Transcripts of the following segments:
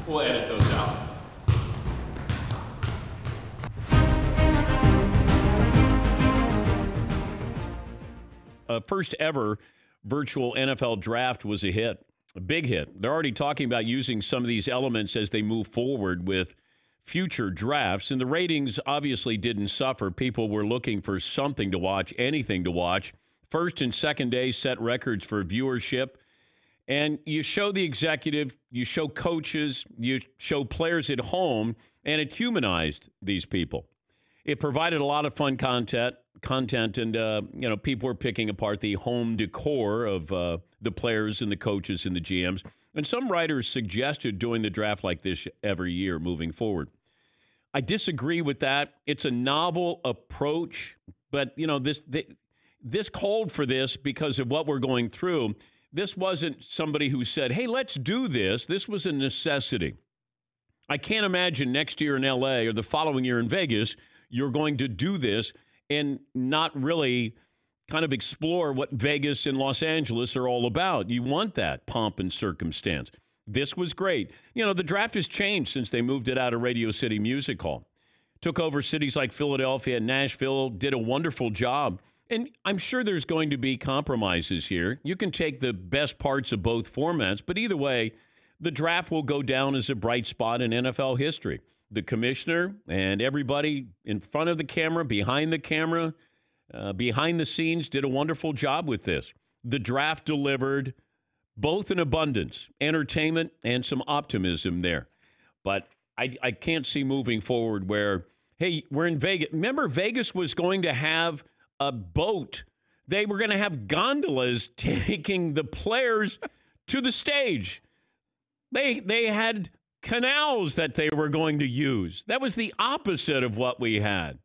We'll edit those out. First ever virtual NFL draft was a hit, a big hit. They're already talking about using some of these elements as they move forward with future drafts, and the ratings obviously didn't suffer. People were looking for something to watch, anything to watch. First and second day set records for viewership, and you show the executive, you show coaches, you show players at home, and it humanized these people. It provided a lot of fun content, and people were picking apart the home decor of the players and the coaches and the GMs. And some writers suggested doing the draft like this every year moving forward. I disagree with that. It's a novel approach, but this called for this because of what we're going through. This wasn't somebody who said, "Hey, let's do this." This was a necessity. I can't imagine next year in LA or the following year in Vegas, you're going to do this and not really kind of explore what Vegas and Los Angeles are all about. You want that pomp and circumstance. This was great. The draft has changed since they moved it out of Radio City Music Hall. Took over cities like Philadelphia and Nashville, did a wonderful job. And I'm sure there's going to be compromises here. You can take the best parts of both formats, but either way, the draft will go down as a bright spot in NFL history. The commissioner and everybody in front of the camera, behind the scenes, did a wonderful job with this. The draft delivered both in abundance, entertainment, and some optimism there. But I can't see moving forward where, hey, we're in Vegas. Remember, Vegas was going to have a boat. They were going to have gondolas taking the players to the stage. They had canals that they were going to use. That was the opposite of what we had.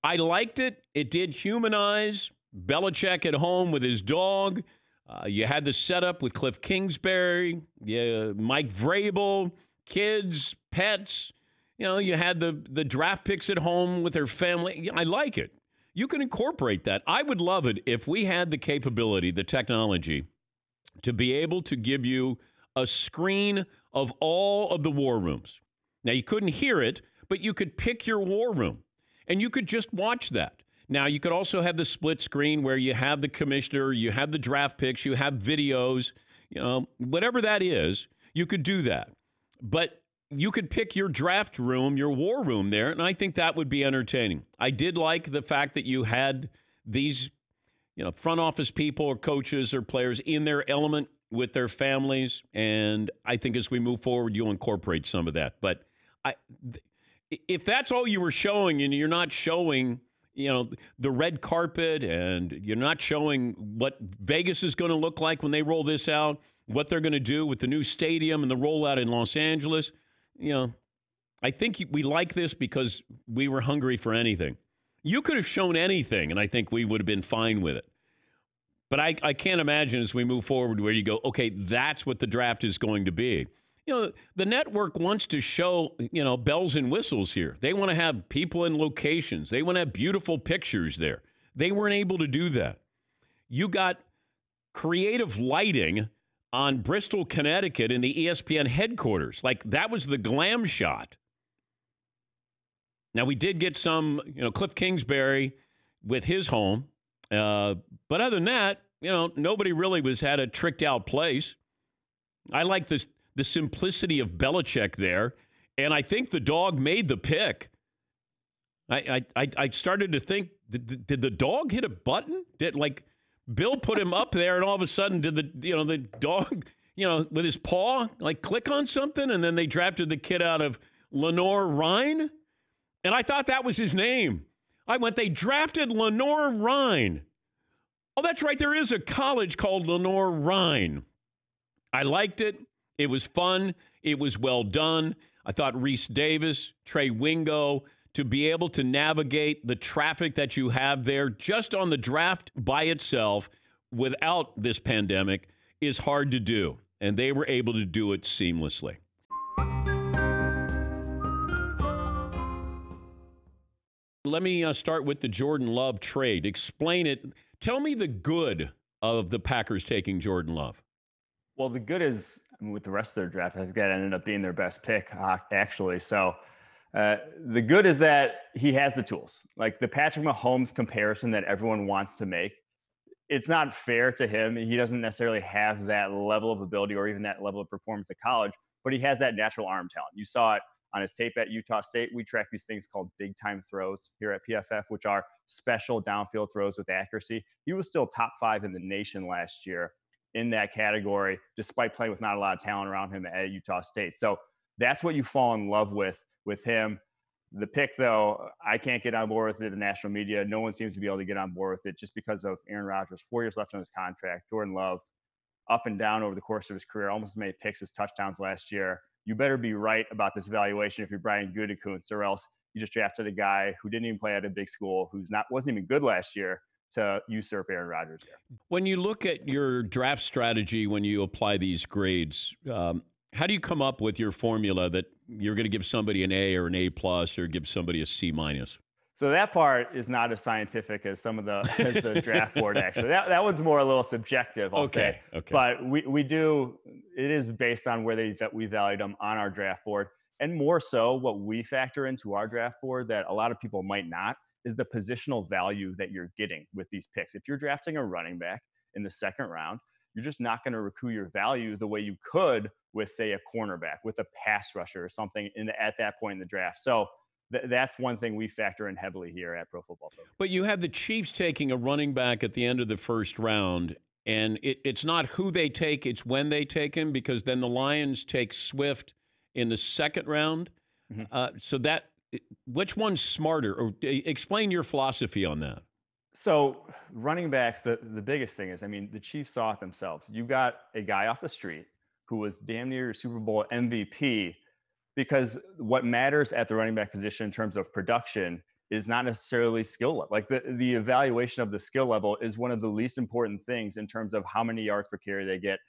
I liked it. It did humanize Belichick at home with his dog. You had the setup with Cliff Kingsbury, Mike Vrabel, kids, pets. You had the draft picks at home with their family. I like it. You can incorporate that. I would love it if we had the capability, the technology, to be able to give you a screen of all of the war rooms. Now, you couldn't hear it, but you could pick your war room, and you could just watch that. Now, you could also have the split screen where you have the commissioner, you have the draft picks, you have videos, whatever that is, you could do that. But you could pick your draft room, your war room there, and I think that would be entertaining. I did like the fact that you had these, front office people or coaches or players in their element with their families, and I think as we move forward, you'll incorporate some of that. But if that's all you were showing and you're not showing, the red carpet and you're not showing what Vegas is going to look like when they roll this out, what they're going to do with the new stadium and the rollout in Los Angeles, I think we like this because we were hungry for anything. You could have shown anything, and I think we would have been fine with it. But I can't imagine as we move forward where you go, okay, that's what the draft is going to be. The network wants to show, bells and whistles here. They want to have people in locations. They want to have beautiful pictures there. They weren't able to do that. You got creative lighting on Bristol, Connecticut in the ESPN headquarters. Like, that was the glam shot. Now, we did get some, Cliff Kingsbury with his home. But other than that, nobody really had a tricked out place. I like the simplicity of Belichick there, and I think the dog made the pick. I started to think, did the dog hit a button? Did Bill put him up there, and all of a sudden did the dog with his paw click on something, and then they drafted the kid out of Lenore Ryan, and I thought that was his name. They drafted Lenore Ryan. Oh, that's right. There is a college called Lenore Ryan. I liked it. It was fun. It was well done. I thought Reese Davis, Trey Wingo, to be able to navigate the traffic that you have there just on the draft by itself without this pandemic is hard to do. And they were able to do it seamlessly. Let me start with the Jordan Love trade. Explain it. Tell me the good of the Packers taking Jordan Love. Well, the good is with the rest of their draft. I think that ended up being their best pick, actually. So the good is that he has the tools. Like the Patrick Mahomes comparison that everyone wants to make, it's not fair to him. He doesn't necessarily have that level of ability or even that level of performance at college, but he has that natural arm talent. You saw it on his tape at Utah State. We track these things called big time throws here at PFF, which are special downfield throws with accuracy. He was still top 5 in the nation last year in that category, despite playing with not a lot of talent around him at Utah State. So that's what you fall in love with him. The pick, though, I can't get on board with it. The national media, no one seems to be able to get on board with it just because of Aaron Rodgers, 4 years left on his contract. Jordan Love, up and down over the course of his career, almost as many picks as touchdowns last year. You better be right about this evaluation if you're Brian Gutekunst, or else you just drafted a guy who didn't even play at a big school, wasn't even good last year, to usurp Aaron Rodgers here. When you look at your draft strategy, when you apply these grades, how do you come up with your formula that you're going to give somebody an A or an A plus or give somebody a C minus? So that part is not as scientific as some of the draft board, actually. That one's more a little subjective, I'll say. Okay. But we do, it is based on where we valued them on our draft board. And more so, what we factor into our draft board that a lot of people might not is the positional value that you're getting with these picks. If you're drafting a running back in the second round, you're just not going to recoup your value the way you could with, say, a cornerback, with a pass rusher or something at that point in the draft. So that's one thing we factor in heavily here at Pro Football Focus. But you have the Chiefs taking a running back at the end of the first round, and it's not who they take, it's when they take him, because then the Lions take Swift in the second round. Mm-hmm. Which one's smarter? Or explain your philosophy on that. So running backs, the biggest thing is, I mean, the Chiefs saw it themselves. You got a guy off the street who was damn near Super Bowl MVP, because what matters at the running back position in terms of production is not necessarily skill level. Like the evaluation of the skill level is one of the least important things in terms of how many yards per carry they get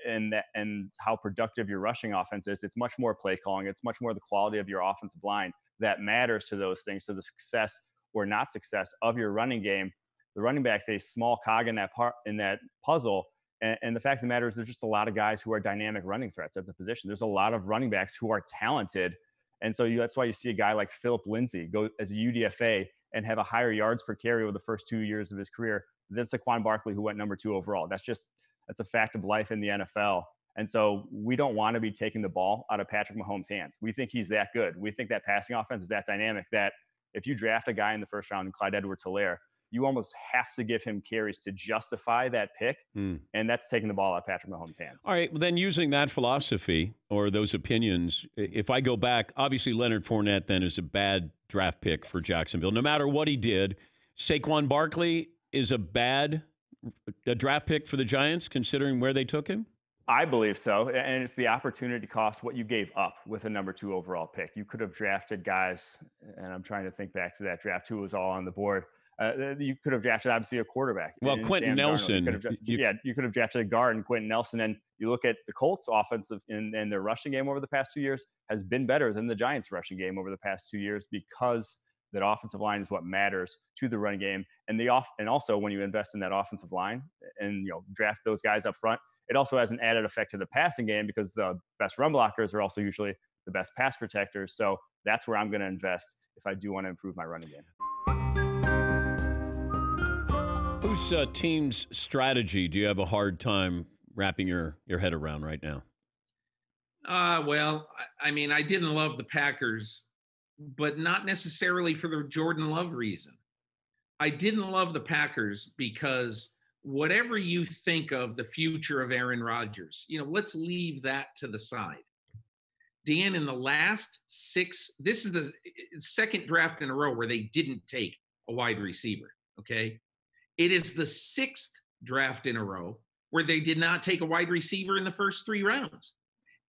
and how productive your rushing offense is. It's much more play calling. It's much more the quality of your offensive line that matters to those things. So the success or not success of your running game, the running back's a small cog in that puzzle. And the fact of the matter is there's just a lot of guys who are dynamic running threats at the position. There's a lot of running backs who are talented. And so that's why you see a guy like Philip Lindsay go as a UDFA and have a higher yards per carry over the first 2 years of his career than Saquon Barkley, who went number 2 overall. That's a fact of life in the NFL. And so we don't want to be taking the ball out of Patrick Mahomes' hands. We think he's that good. We think that passing offense is that dynamic that if you draft a guy in the first round, Clyde Edwards-Helaire, you almost have to give him carries to justify that pick, and that's taking the ball out of Patrick Mahomes' hands. All right, well, then using that philosophy or those opinions, if I go back, obviously Leonard Fournette then is a bad draft pick for Jacksonville, no matter what he did. Saquon Barkley is a draft pick for the Giants, considering where they took him? I believe so, and it's the opportunity cost, what you gave up with a number 2 overall pick. You could have drafted guys, and I'm trying to think back to that draft, who was all on the board. You could have drafted, obviously, a quarterback. Well, Quentin Nelson. You could have drafted a guard in Quentin Nelson. And you look at the Colts' offensive and their rushing game over the past 2 years has been better than the Giants' rushing game over the past 2 years, because that offensive line is what matters to the running game. And also when you invest in that offensive line and draft those guys up front, it also has an added effect to the passing game, because the best run blockers are also usually the best pass protectors. So that's where I'm going to invest if I do want to improve my running game. Whose team's strategy do you have a hard time wrapping your head around right now? Well, I mean, I didn't love the Packers, but not necessarily for the Jordan Love reason. I didn't love the Packers because whatever you think of the future of Aaron Rodgers, let's leave that to the side. Dan, in the last 6, this is the second draft in a row where they didn't take a wide receiver, okay? It is the 6th draft in a row where they did not take a wide receiver in the first 3 rounds.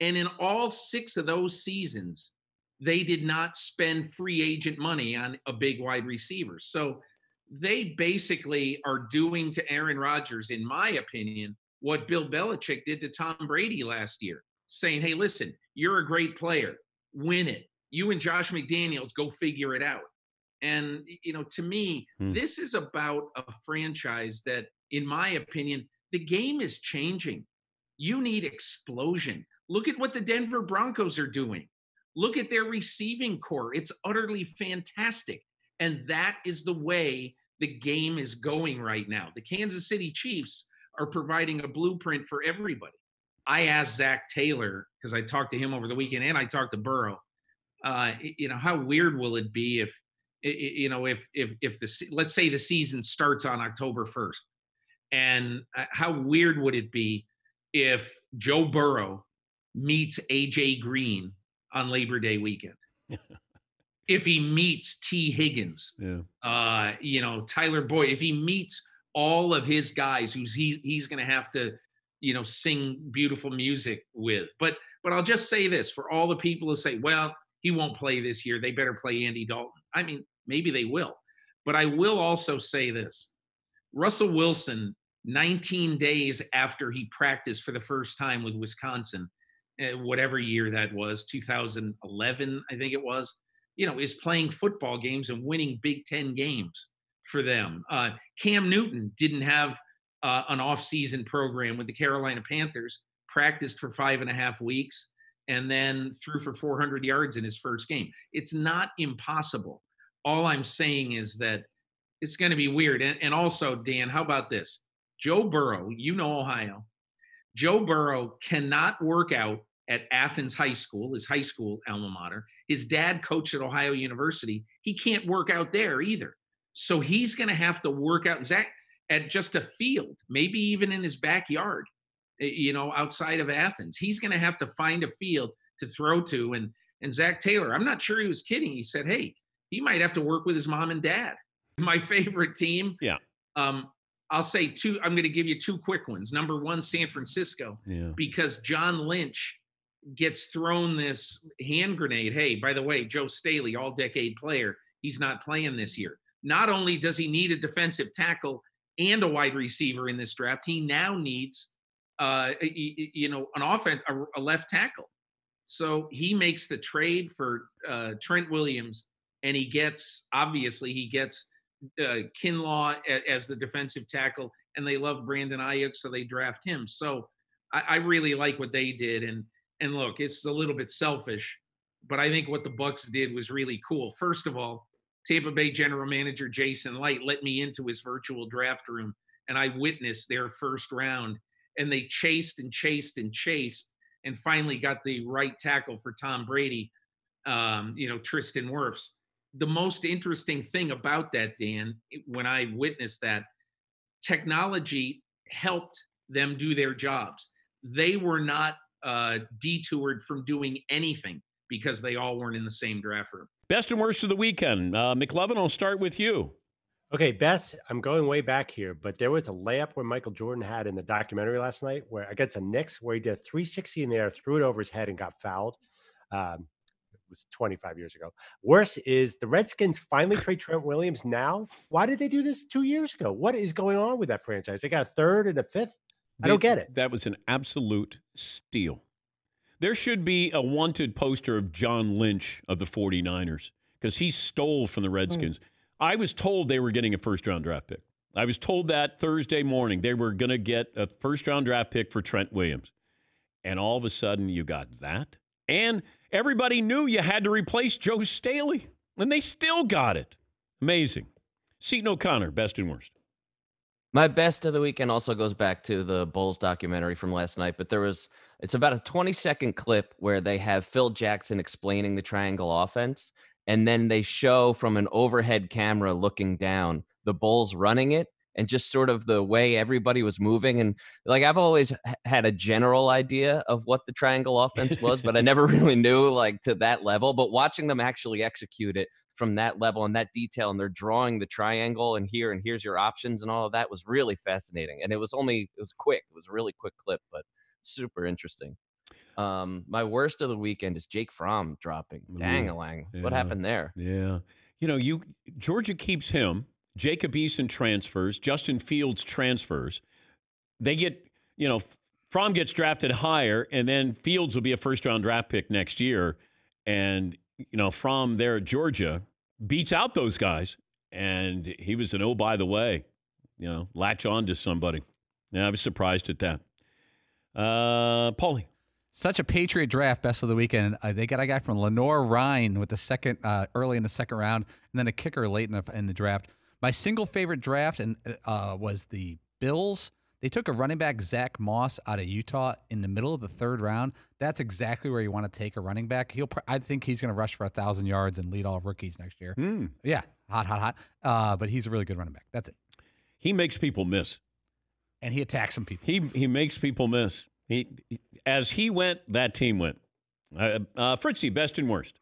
And in all 6 of those seasons, they did not spend free agent money on a big wide receiver. So they basically are doing to Aaron Rodgers, in my opinion, what Bill Belichick did to Tom Brady last year, saying, hey, listen, you're a great player. Win it. You and Josh McDaniels, go figure it out. And, to me, this is about a franchise that, in my opinion, the game is changing. You need explosion. Look at what the Denver Broncos are doing. Look at their receiving core. It's utterly fantastic. And that is the way the game is going right now. The Kansas City Chiefs are providing a blueprint for everybody. I asked Zach Taylor, because I talked to him over the weekend and I talked to Burrow, how weird will it be if, let's say the season starts on October 1st, and how weird would it be if Joe Burrow meets AJ Green on Labor Day weekend? If he meets T. Higgins, Tyler Boyd, if he meets all of his guys he's going to have to, sing beautiful music with. But I'll just say this for all the people who say, well, he won't play this year, they better play Andy Dalton. I mean, maybe they will. But I will also say this. Russell Wilson, 19 days after he practiced for the first time with Wisconsin, whatever year that was, 2011, I think it was, is playing football games and winning Big Ten games for them. Cam Newton didn't have an off-season program with the Carolina Panthers, practiced for 5.5 weeks, and then threw for 400 yards in his first game. It's not impossible. All I'm saying is that it's going to be weird. And also, Dan, how about this? Joe Burrow, Ohio. Joe Burrow cannot work out at Athens High School, his high school alma mater. His dad coached at Ohio University. He can't work out there either. So he's going to have to work out at just a field, maybe even in his backyard, outside of Athens. He's going to have to find a field to throw to. And Zach Taylor, I'm not sure he was kidding. He said, hey, he might have to work with his mom and dad. My favorite team. Yeah. I'll say two. I'm going to give you two quick ones. Number one, San Francisco, because John Lynch gets thrown this hand grenade. Hey, by the way, Joe Staley, all-decade player, he's not playing this year. Not only does he need a defensive tackle and a wide receiver in this draft, he now needs, an offense, a left tackle. So he makes the trade for Trent Williams, and he gets Kinlaw as the defensive tackle, and they love Brandon Ayuk, so they draft him. So I really like what they did. And look, it's a little bit selfish, but I think what the Bucs did was really cool. First of all, Tampa Bay general manager Jason Light let me into his virtual draft room, and I witnessed their first round, and they chased and chased and chased and finally got the right tackle for Tom Brady, Tristan Wirfs. The most interesting thing about that, Dan, when I witnessed that, technology helped them do their jobs. They were not detoured from doing anything because they all weren't in the same draft room. Best and worst of the weekend. McLovin, I'll start with you. Okay, best, I'm going way back here, but there was a layup where Michael Jordan had in the documentary last night where against the Knicks, where he did a 360 in the air, threw it over his head and got fouled. It was 25 years ago. Worse is the Redskins finally trade Trent Williams now. Why did they do this 2 years ago? What is going on with that franchise? They got a third and a fifth. I don't get it. That was an absolute steal. There should be a wanted poster of John Lynch of the 49ers because he stole from the Redskins. I was told they were getting a first-round draft pick. I was told that Thursday morning they were going to get a first-round draft pick for Trent Williams. And all of a sudden you got that. And everybody knew you had to replace Joe Staley. And they still got it. Amazing. Seton O'Connor, best and worst. My best of the weekend also goes back to the Bulls documentary from last night, but it's about a 20-second clip where they have Phil Jackson explaining the triangle offense, and then they show from an overhead camera looking down the Bulls running it and just sort of the way everybody was moving. And like, I've always had a general idea of what the triangle offense was, but I never really knew like to that level. But watching them actually execute it from that level and that detail, and they're drawing the triangle and here's your options and all of that was really fascinating. And it was quick. It was a really quick clip, but super interesting. My worst of the weekend is Jake Fromm dropping. Dang-a-lang. Yeah. What happened there? Yeah. Georgia keeps him. Jacob Eason transfers. Justin Fields transfers. They get, Fromm gets drafted higher, and then Fields will be a first-round draft pick next year. And, Fromm there at Georgia beats out those guys. And he was an, oh, by the way, latch on to somebody. Yeah, I was surprised at that. Paulie. Such a Patriot draft, best of the weekend. They got a guy from Lenore Ryan with the second early in the second round, and then a kicker late in the draft. My single favorite draft was the Bills. They took a running back, Zach Moss, out of Utah in the middle of the third round. That's exactly where you want to take a running back. I think he's going to rush for 1,000 yards and lead all rookies next year. Yeah, hot. But he's a really good running back. That's it. He makes people miss. And he attacks some people. He makes people miss. As he went, that team went. Fritzy, best and worst.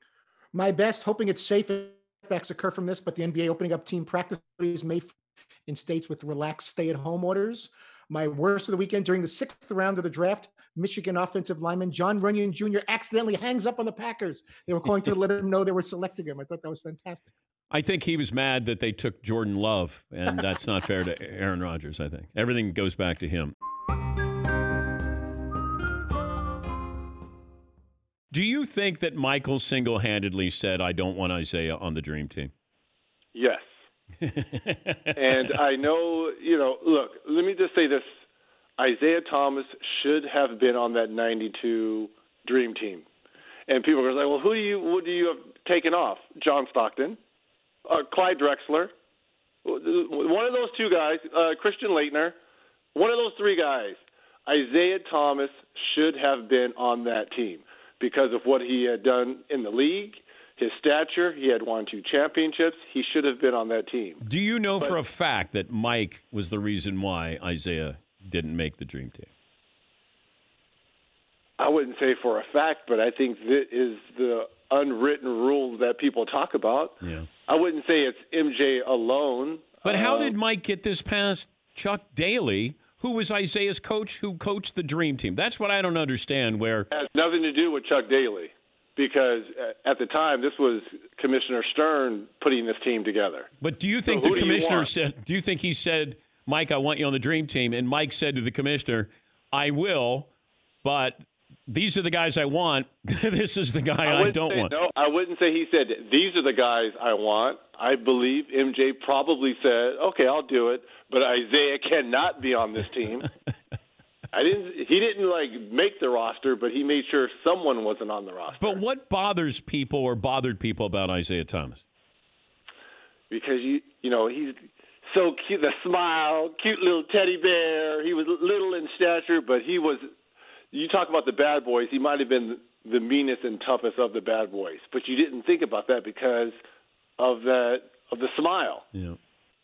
My best, hoping it's safe effects occur from this, but the NBA opening up team practice May in states with relaxed stay-at-home orders. My worst of the weekend, during the 6th round of the draft, Michigan offensive lineman John Runyon Jr. accidentally hangs up on the Packers. They were calling to let him know they were selecting him. I thought that was fantastic. I think he was mad that they took Jordan Love, and that's not fair to Aaron Rodgers, I think. Everything goes back to him. Do you think that Michael single-handedly said, I don't want Isaiah on the Dream Team? Yes. And I know, look, let me just say this. Isaiah Thomas should have been on that 92 Dream Team. And people are going to say, well, who do you have taken off? John Stockton, Clyde Drexler, one of those two guys, Christian Laettner, one of those three guys. Isaiah Thomas should have been on that team because of what he had done in the league. His stature, he had won 2 championships. He should have been on that team. Do you know for a fact that Mike was the reason why Isaiah didn't make the Dream Team? I wouldn't say for a fact, but I think that is the unwritten rule that people talk about. Yeah. I wouldn't say it's MJ alone. But how did Mike get this past Chuck Daly, who was Isaiah's coach, who coached the Dream Team? That's what I don't understand. Where it has nothing to do with Chuck Daly. Because at the time, this was Commissioner Stern putting this team together. But do you think the commissioner said, do you think he said, Mike, I want you on the Dream Team, and Mike said to the commissioner, I will, but these are the guys I want. This is the guy I don't want. No, I wouldn't say he said, these are the guys I want. I believe MJ probably said, okay, I'll do it, but Isaiah cannot be on this team. He didn't make the roster, but he made sure someone wasn't on the roster. But what bothers people or bothered people about Isaiah Thomas? Because he's so cute, the smile, cute little teddy bear. He was little in stature, but he was. You talk about the bad boys. He might have been the meanest and toughest of the bad boys, but you didn't think about that because of the smile. Yeah.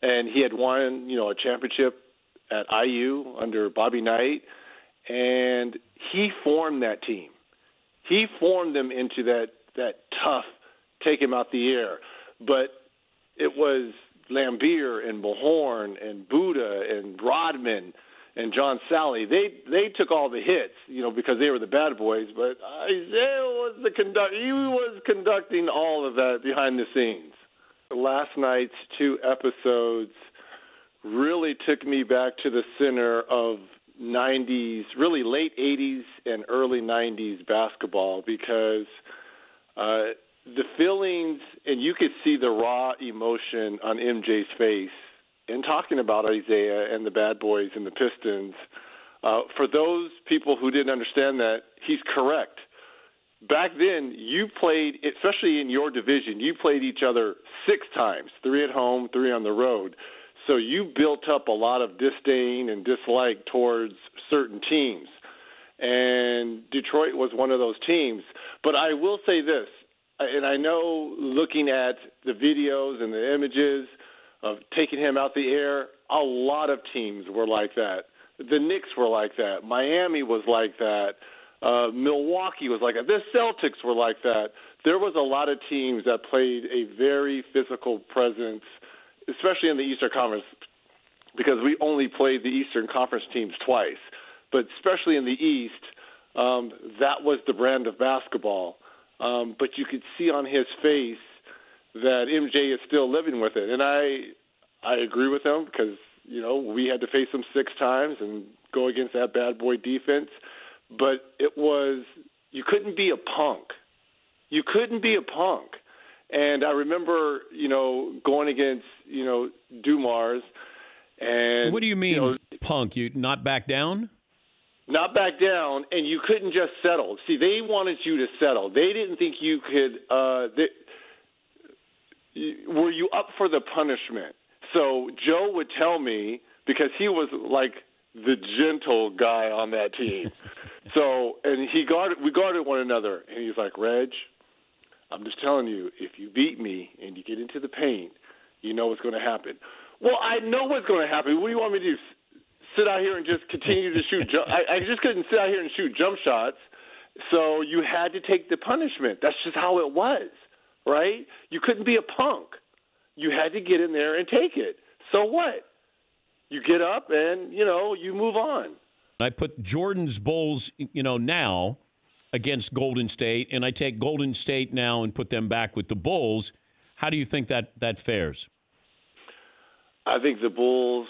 And he had won, a championship at IU under Bobby Knight. And he formed that team. He formed them into that tough, take him out the air. But it was Lambeer and Mahorn and Buddha and Rodman and John Sally. They took all the hits, because they were the bad boys. But Isaiah was he was conducting all of that behind the scenes. Last night's 2 episodes really took me back to the center of 90s, really late 80s and early 90s basketball because the feelings, and you could see the raw emotion on MJ's face in talking about Isaiah and the Bad Boys and the Pistons. For those people who didn't understand that, he's correct. Back then, you played, especially in your division, you played each other 6 times, 3 at home, 3 on the road. So you built up a lot of disdain and dislike towards certain teams. And Detroit was one of those teams. But I will say this, and I know looking at the videos and the images of taking him out the air, a lot of teams were like that. The Knicks were like that. Miami was like that. Milwaukee was like that. The Celtics were like that. There was a lot of teams that played a very physical presence, especially in the Eastern Conference, because we only played the Eastern Conference teams twice. But especially in the East, that was the brand of basketball. But you could see on his face that MJ is still living with it. And I agree with him because, we had to face him 6 times and go against that bad boy defense. But you couldn't be a punk. You couldn't be a punk. And I remember, going against, Dumars. And what do you mean, punk? You not back down? not back down, and you couldn't just settle. See, they wanted you to settle. They didn't think you could were you up for the punishment? So Joe would tell me, because he was like the gentle guy on that team. So, and we guarded one another, and he's like, Reg, I'm just telling you, if you beat me and you get into the paint, you know what's going to happen. Well, I know what's going to happen. What do you want me to do? Sit out here and just continue to shoot? I just couldn't sit out here and shoot jump shots. So you had to take the punishment. That's just how it was, right? You couldn't be a punk. You had to get in there and take it. So what? You get up and, you move on. I put Jordan's Bulls, now against Golden State, and I take Golden State now and put them back with the Bulls. How do you think that fares? I think the Bulls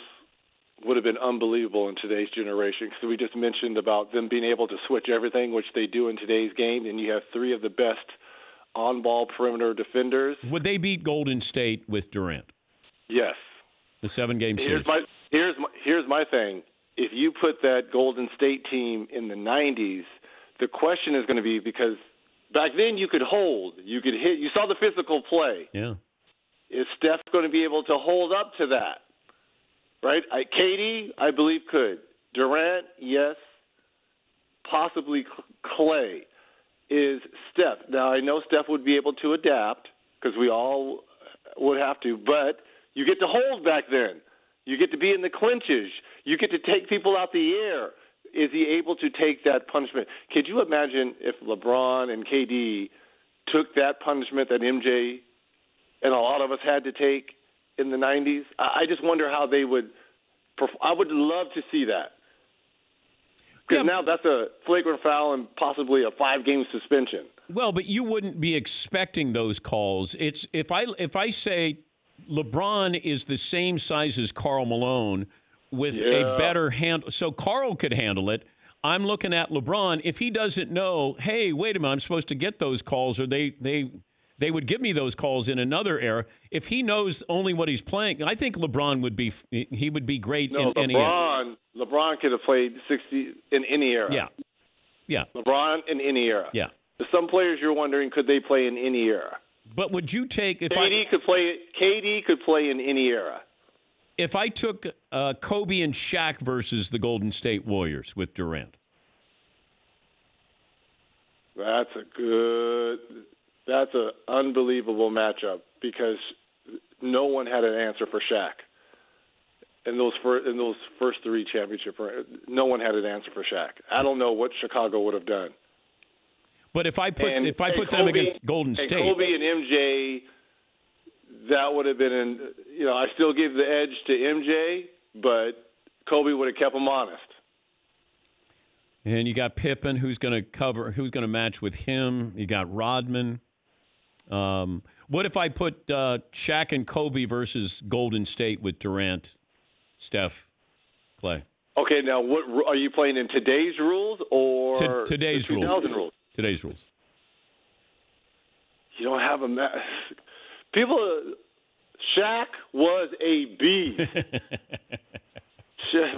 would have been unbelievable in today's generation, because we just mentioned about them being able to switch everything, which they do in today's game, and you have three of the best on-ball perimeter defenders. Would they beat Golden State with Durant? Yes. The 7-game series. Here's my thing. If you put that Golden State team in the 90s, the question is going to be, because back then you could hold, you could hit, you saw the physical play. Yeah. Is Steph going to be able to hold up to that? Right? KD, I believe, could. Durant, yes. Possibly Clay. Is Steph. Now, I know Steph would be able to adapt, because we all would have to, but you get to hold back then. You get to be in the clinches. You get to take people out the air. Is he able to take that punishment? Could you imagine if LeBron and KD took that punishment that MJ and a lot of us had to take in the 90s? I just wonder how they would – I would love to see that. Because now that's a flagrant foul and possibly a 5-game suspension. Well, but you wouldn't be expecting those calls. It's if I say LeBron is the same size as Karl Malone with a better handle, so Karl could handle it. I'm looking at LeBron. If he doesn't know, hey, wait a minute, I'm supposed to get those calls, or they would give me those calls in another era. If he knows only what he's playing, I think LeBron would be great in any era. LeBron could have played 60 in any era. Yeah. LeBron in any era. Yeah. Some players you're wondering, could they play in any era? But would you take if KD could play in any era? If I took Kobe and Shaq versus the Golden State Warriors with Durant? That's an unbelievable matchup, because no one had an answer for Shaq. In those first three championships, no one had an answer for Shaq. I don't know what Chicago would have done. But if I put Kobe, them against Golden State, Kobe and MJ, that would have been I still give the edge to MJ, but Kobe would have kept him honest. And you got Pippen, who's going to match with him. You got Rodman. What if I put Shaq and Kobe versus Golden State with Durant, Steph, Clay? Okay, now what are you playing in today's rules or today's rules? Today's rules. You don't have a people. Shaq was a beast.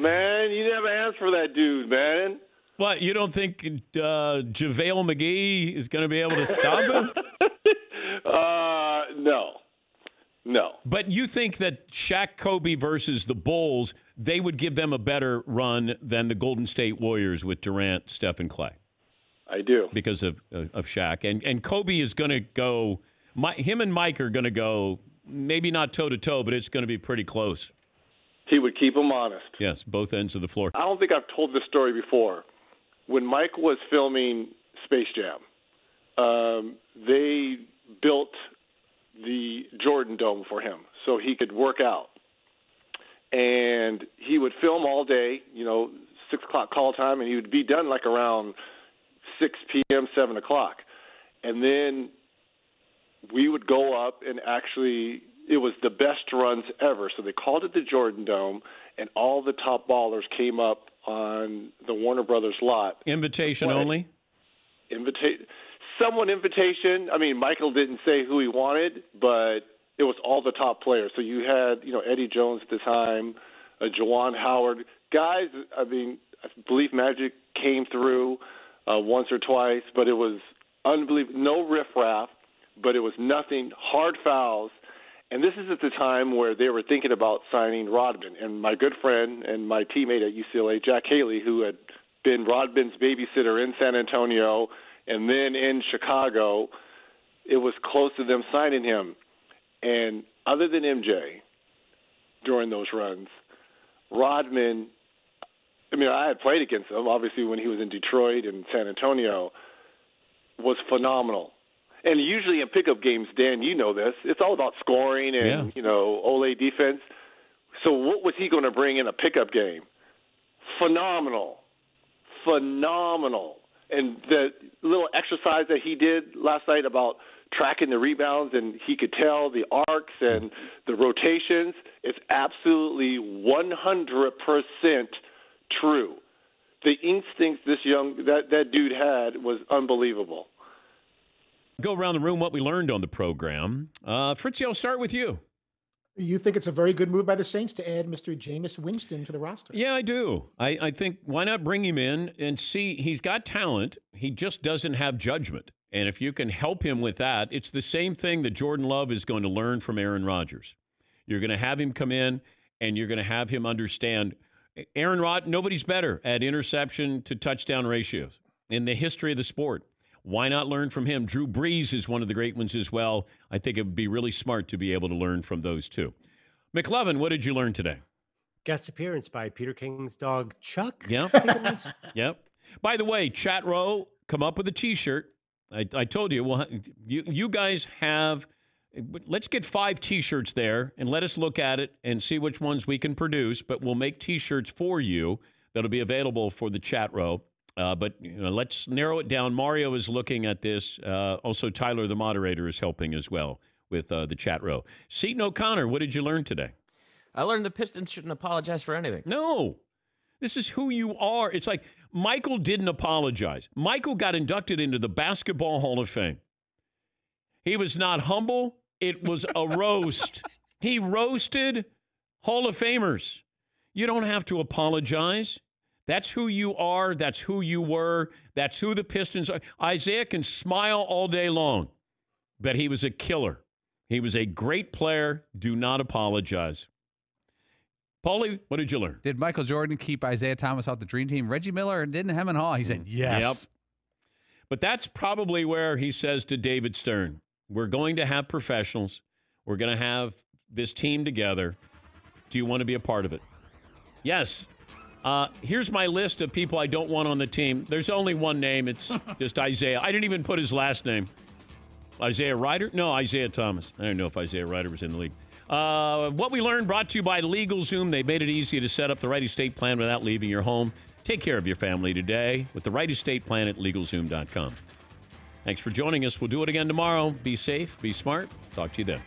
Man, you never asked for that dude, man. What, you don't think JaVale McGee is going to be able to stop him? No. But you think that Shaq, Kobe versus the Bulls, they would give them a better run than the Golden State Warriors with Durant, Steph, and Clay? I do. Because of Shaq. And Kobe is going to go him and Mike are going to go maybe not toe-to-toe, but it's going to be pretty close. He would keep him honest. Yes, both ends of the floor. I don't think I've told this story before. When Mike was filming Space Jam, they built the Jordan Dome for him so he could work out. And he would film all day, 6 o'clock call time, and he would be done like around 6 p.m., 7 o'clock. And then we would go up and actually it was the best runs ever. So they called it the Jordan Dome, and all the top ballers came up on the Warner Brothers lot. Invitation only? Somewhat invitation. I mean, Michael didn't say who he wanted, but it was all the top players. So you had, Eddie Jones at the time, Juwan Howard. Guys, I believe Magic came through once or twice, but it was unbelievable. No riffraff, but it was nothing. Hard fouls. And this is at the time where they were thinking about signing Rodman. And my good friend and my teammate at UCLA, Jack Haley, who had been Rodman's babysitter in San Antonio and then in Chicago, it was close to them signing him. And other than MJ, during those runs, Rodman, I mean, I had played against him, obviously, when he was in Detroit and San Antonio, was phenomenal. And usually in pickup games, Dan, you know this, it's all about scoring and, Ole defense. So what was he going to bring in a pickup game? Phenomenal. And the little exercise that he did last night about tracking the rebounds, and he could tell the arcs and the rotations, it's absolutely 100% true. The instincts that dude had was unbelievable. Go around the room what we learned on the program. Fritzy, I'll start with you. You think it's a very good move by the Saints to add Mr. Jameis Winston to the roster? Yeah, I do. I think why not bring him in and see? He's got talent. He just doesn't have judgment. And if you can help him with that, it's the same thing that Jordan Love is going to learn from Aaron Rodgers. You're going to have him come in and you're going to have him understand. Aaron Rodgers, nobody's better at interception to touchdown ratios in the history of the sport. Why not learn from him? Drew Brees is one of the great ones as well. I think it would be really smart to be able to learn from those two. McLovin, what did you learn today? Guest appearance by Peter King's dog, Chuck. Yep. Yep. By the way, chat row, come up with a T-shirt. I told you, well, you guys have, let's get 5 T-shirts there and let us look at it and see which ones we can produce. But we'll make T-shirts for you that'll be available for the chat row. But let's narrow it down. Mario is looking at this. Also, Tyler, the moderator, is helping as well with the chat row. Seton O'Connor, what did you learn today? I learned the Pistons shouldn't apologize for anything. No. This is who you are. It's like Michael didn't apologize. Michael got inducted into the Basketball Hall of Fame. He was not humble. It was a roast. He roasted Hall of Famers. You don't have to apologize. That's who you are. That's who you were. That's who the Pistons are. Isaiah can smile all day long, but he was a killer. He was a great player. Do not apologize. Paulie, what did you learn? Did Michael Jordan keep Isaiah Thomas out the dream team? Reggie Miller didn't hem and haw. He said yes. Yep. But that's probably where he says to David Stern, we're going to have professionals. We're going to have this team together. Do you want to be a part of it? Yes. Here's my list of people I don't want on the team. There's only one name. It's just Isaiah. I didn't even put his last name. Isaiah Ryder? No, Isaiah Thomas. I don't know if Isaiah Ryder was in the league. What we learned brought to you by LegalZoom. They made it easy to set up the right estate plan without leaving your home. Take care of your family today with the right estate plan at LegalZoom.com. Thanks for joining us. We'll do it again tomorrow. Be safe. Be smart. Talk to you then.